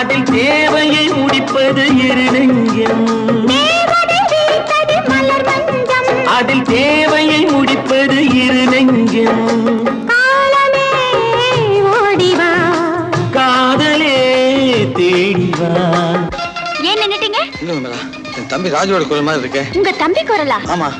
அதில் தேவையை முடிப்பது இரு நெஞ்சம். அதில் தேவையை முடிப்பது இரு நெஞ்சம். காலமே ஓடிவா, காதலே தேடிவா. ஏன் நின்னுட்டீங்க? என் தம்பி ராஜுவோட குரல் மாதிரி இருக்கே. உங்க தம்பி குரலா? ஆமா.